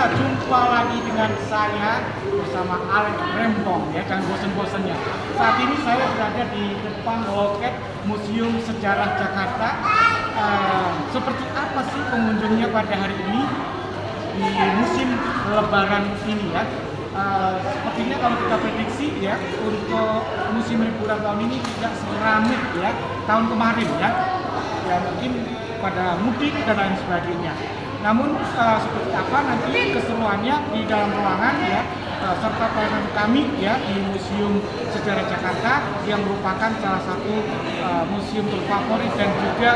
pemirsa, jumpa lagi dengan saya bersama Alex Rempong ya, jangan bosan-bosannya. Saat ini saya berada di depan loket Museum Sejarah Jakarta. Seperti apa sih pengunjungnya pada hari ini di musim Lebaran ini ya? Sepertinya kalau kita prediksi ya, untuk musim liburan tahun ini tidak seramai ya tahun kemarin ya. Ya mungkin pada mudik dan lain sebagainya. Namun seperti apa nanti keseruannya di dalam ruangan ya, serta pelayanan kami ya di Museum Sejarah Jakarta yang merupakan salah satu museum terfavorit dan juga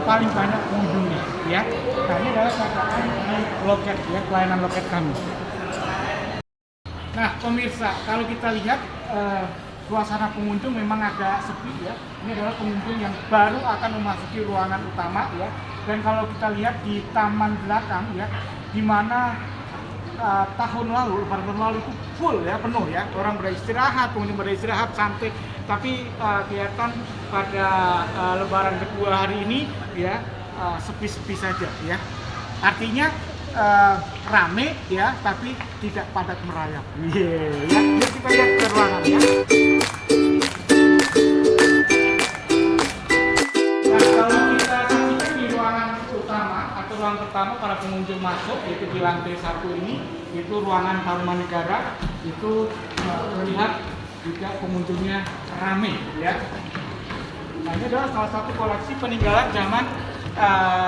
paling banyak pengunjungnya ya. Nah ini adalah keadaan di loket ya, pelayanan loket kami. Nah pemirsa, kalau kita lihat suasana pengunjung memang agak sepi ya. Ini adalah pengunjung yang baru akan memasuki ruangan utama ya. Dan kalau kita lihat di taman belakang ya, di mana tahun lalu, lebaran lalu itu full ya, penuh ya. Orang beristirahat, pengunjung beristirahat santai. Tapi kelihatan pada lebaran kedua hari ini ya sepi-sepi saja ya. Artinya rame ya, tapi tidak padat merayap. Ya, yuk kita lihat ke ruangan ya. Nah, kalau kita saksikan di ruangan utama atau ruang pertama para pengunjung masuk, yaitu di lantai 1 ini, itu ruangan Tarumanegara. Itu terlihat juga pengunjungnya rame ya. Nah, ini adalah salah satu koleksi peninggalan zaman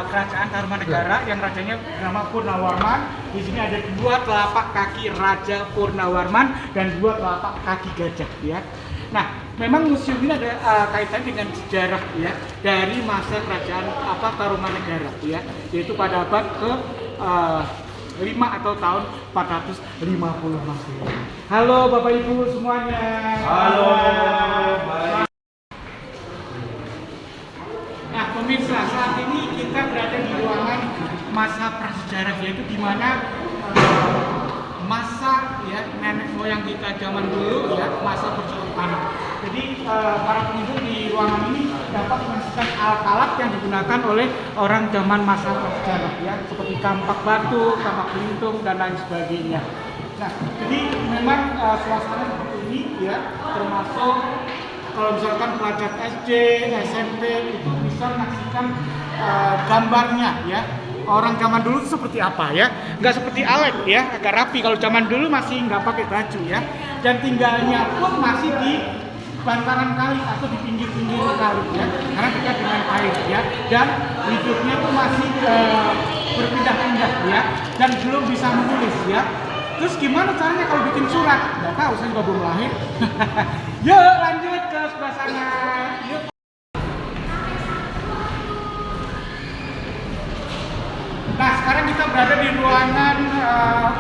kerajaan Tarumanegara yang rajanya bernama Purnawarman. Di sini ada 2 telapak kaki Raja Purnawarman dan 2 telapak kaki gajah ya. Nah, memang museum ini ada kaitan dengan sejarah ya dari masa kerajaan Tarumanegara ya, yaitu pada abad ke 5 atau tahun 450 Masehi. Halo Bapak Ibu semuanya. Halo. Nah pemirsa, saat ini kita berada di ruangan masa prasejarah, yaitu di mana masa ya nenek moyang kita zaman dulu ya, masa bercocok tanam. Jadi para pengunjung di ruangan ini dapat menyaksikan alat-alat yang digunakan oleh orang zaman masa prasejarah ya, seperti kampak batu, kampak pelintung dan lain sebagainya. Nah, jadi memang suasana seperti ini ya, termasuk kalau misalkan pelajar SD, SMP itu bisa menyaksikan gambarnya ya. Orang zaman dulu seperti apa ya? Nggak seperti Alex ya, agak rapi. Kalau zaman dulu masih nggak pakai baju ya. Dan tinggalnya pun masih di bantaran kali atau di pinggir-pinggir kali ya, karena dekat dengan air ya. Dan hidupnya tuh masih berpindah-pindah ya, dan belum bisa menulis ya. Terus gimana caranya kalau bikin surat? Nggak tahu, saya juga belum lahir. Yuk lanjut ke sebelah sana. Yuk. Nah sekarang kita berada di ruangan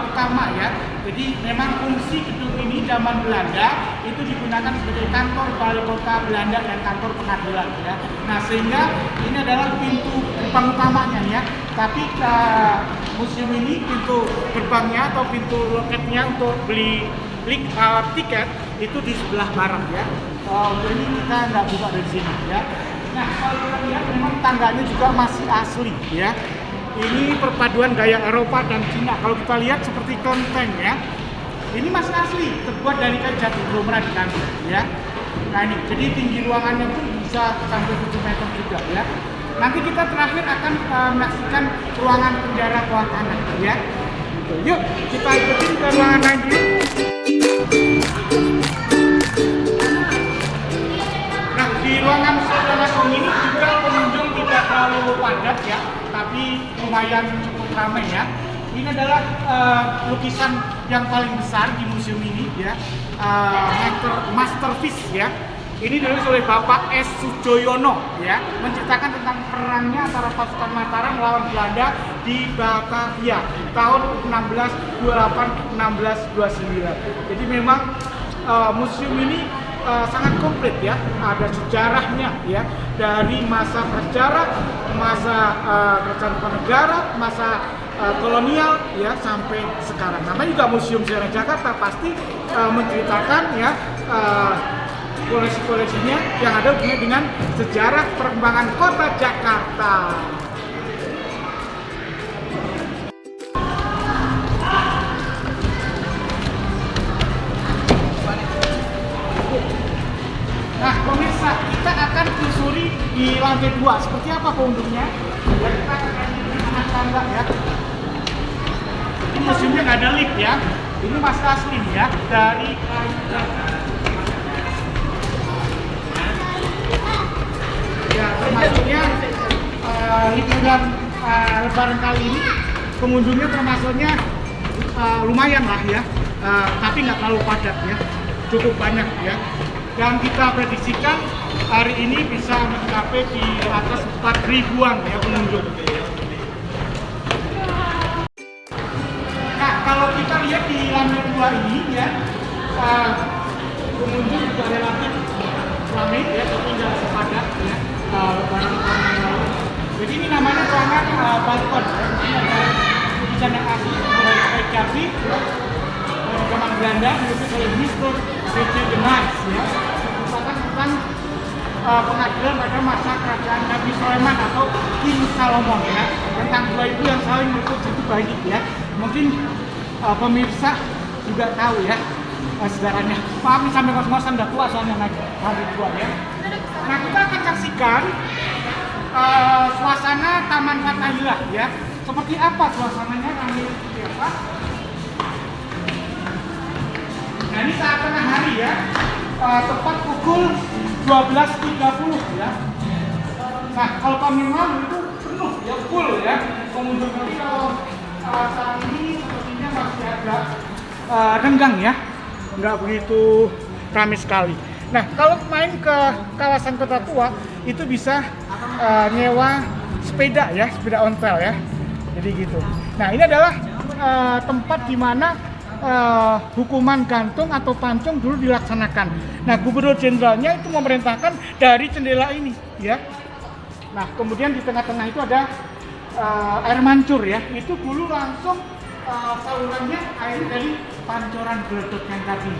utama ya. Jadi memang fungsi gedung ini zaman Belanda itu digunakan sebagai kantor balai kota Belanda dan kantor pengadilan ya. Nah sehingga ini adalah pintu gerbang utamanya ya. Tapi museum ini pintu gerbangnya atau pintu loketnya untuk beli tiket itu di sebelah barat ya. Ini kita nggak buka dari sini ya. Nah kalau kita lihat memang tangganya juga masih asli ya. Ini perpaduan gaya Eropa dan Cina. Kalau kita lihat seperti kelenteng ya, ini masih asli, terbuat dari kayu jati, belum pernah diganti ya. Nah ini, jadi tinggi ruangannya pun bisa sampai 7 meter juga ya. Nanti kita terakhir akan menyaksikan ruangan penjara bawah tanah ya. Yuk kita ikutin ke ruangan lain dulu. Nah di ruangan saudara Kong ini juga pengunjung tidak terlalu padat ya, tapi lumayan cukup ramai ya. Ini adalah lukisan yang paling besar di museum ini ya, masterpiece ya. Ini ditulis oleh Bapak S. Sujoyono ya, menceritakan tentang perangnya antara pasukan Mataram melawan Belanda di Batavia tahun 1628-1629. Jadi memang museum ini sangat komplit ya, ada sejarahnya ya, dari masa prasejarah, masa kerajaan Tarumanegara, masa kolonial ya sampai sekarang. Namanya juga Museum Sejarah Jakarta, pasti menceritakan ya koleksi-koleksinya yang ada hubungannya dengan sejarah perkembangan kota Jakarta. lantai 2. Seperti apa pengunjungnya? Ya, kita akan anak tangga ya. Ini museumnya nggak ada lift ya. Ini masih asli ya dari ya, termasuknya liburan Lebaran kali ini pengunjungnya termasuknya lumayan lah ya, tapi nggak terlalu padat ya, cukup banyak ya. Dan kita prediksikan hari ini bisa mencapai di atas 4.000-an ya pengunjung. Nah, kalau kita lihat di lantai 2 ini ya, pengunjung juga relatif ramai ya, tapi nggak sepadat ya Lebaran tahun yang lalu. Jadi ini namanya ruangan balkon. Ini ada lukisan yang asli oleh Pekapi dari zaman Belanda, dilukis oleh Mr. C.C. de Maas ya. Merupakan tentang pengadilan pada masa kerajaan Nabi Sulaiman atau King Salomon ya. Tentang dua itu yang saling melukis itu banyak ya. Mungkin pemirsa juga tahu ya sejarahnya. Maaf nih sampai kos-kosan udah tua soalnya naik hari tua ya. Nah, kita akan saksikan suasana Taman Fathahillah ya. Seperti apa suasananya, ramai seperti apa. Nah, ini saat tengah hari ya, tepat pukul 12.30 ya. Nah, kalau tahun lalu itu penuh ya, full ya pengunjung. Tapi kalau saat ini sepertinya masih agak renggang ya, nggak begitu ramai sekali. Nah, kalau main ke kawasan Kota Tua itu bisa nyewa sepeda ya, sepeda ontel ya. Jadi gitu. Nah, ini adalah tempat di mana hukuman gantung atau pancung dulu dilaksanakan. Nah, Gubernur Jenderalnya itu memerintahkan dari jendela ini ya. Nah, kemudian di tengah-tengah itu ada air mancur ya. Itu dulu langsung salurannya air dari pancoran geledek yang tadi.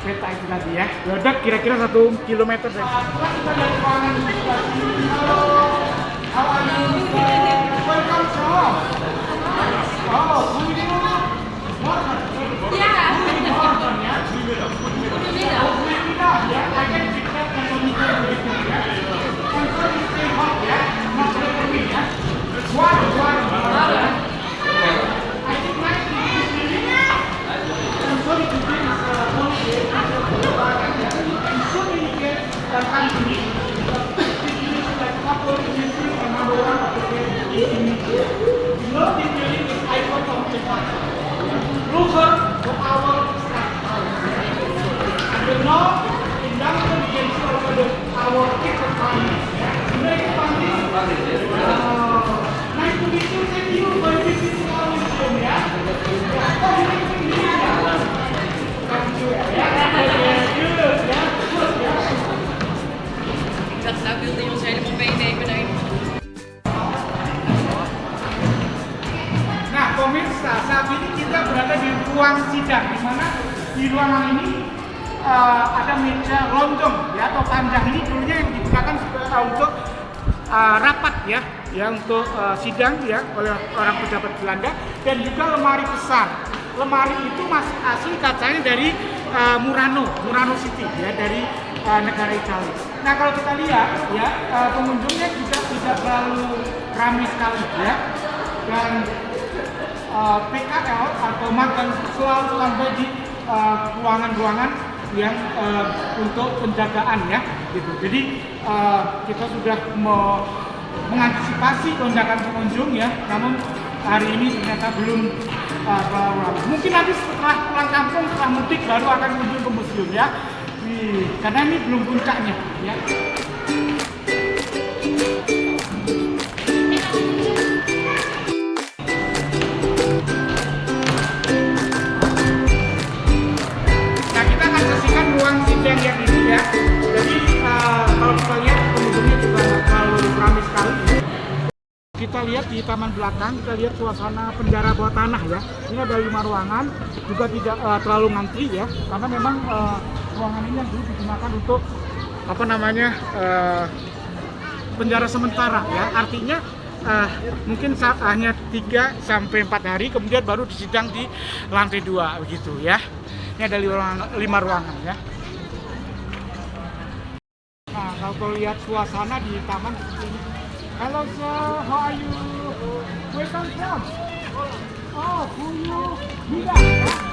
Kereta itu tadi ya, ledak kira-kira 1 kilometer dari kita dari ruangan di sebelah sini. Halo, how are you? Welcome from? Oh, who do you know? Morgan. Yeah. Morgan ya. Kita ya, I can pick up and monitor begitu ya. Control is stay hot ya, not very ya. One. I think nice to meet you. I'm sorry to be Nou wilde je ons helemaal meenemen naar Nah, pemirsa, saat ini kita berada di ruang sidang, di mana di ruangan ini ada meja lonjong ya atau panjang. Ini dulunya yang digunakan untuk rapat ya untuk sidang ya oleh orang pejabat Belanda, dan juga lemari besar. Lemari itu masih asli kacanya dari Murano City ya, dari negara Italia. Nah, kalau kita lihat ya pengunjungnya juga tidak terlalu ramai sekali ya, dan PKL atau magang selalu sampai di ruangan-ruangan yang untuk penjagaan ya gitu. Jadi kita sudah mengantisipasi lonjakan pengunjung ya, namun hari ini ternyata belum terlalu ramai. Mungkin nanti setelah pulang kampung, setelah mudik baru akan kunjung ke museum ya. Karena ini belum puncaknya ya. Nah, kita akan saksikan ruang sidang yang ini ya. Jadi kalau kita lihat pengunjungnya juga nggak terlalu ramai sekali. Kita lihat di taman belakang, kita lihat suasana penjara bawah tanah ya. Ini ada 5 ruangan, juga tidak terlalu ngantri ya, karena memang ruangan ini yang dulu digunakan untuk penjara sementara ya. Artinya mungkin hanya 3 sampai 4 hari, kemudian baru disidang di lantai 2 begitu ya. Ini ada 5 ruangan ya. Nah, kalau kalau lihat suasana di taman seperti ini. Hello sir, how are you? Where come from? Oh, Puyu Bida.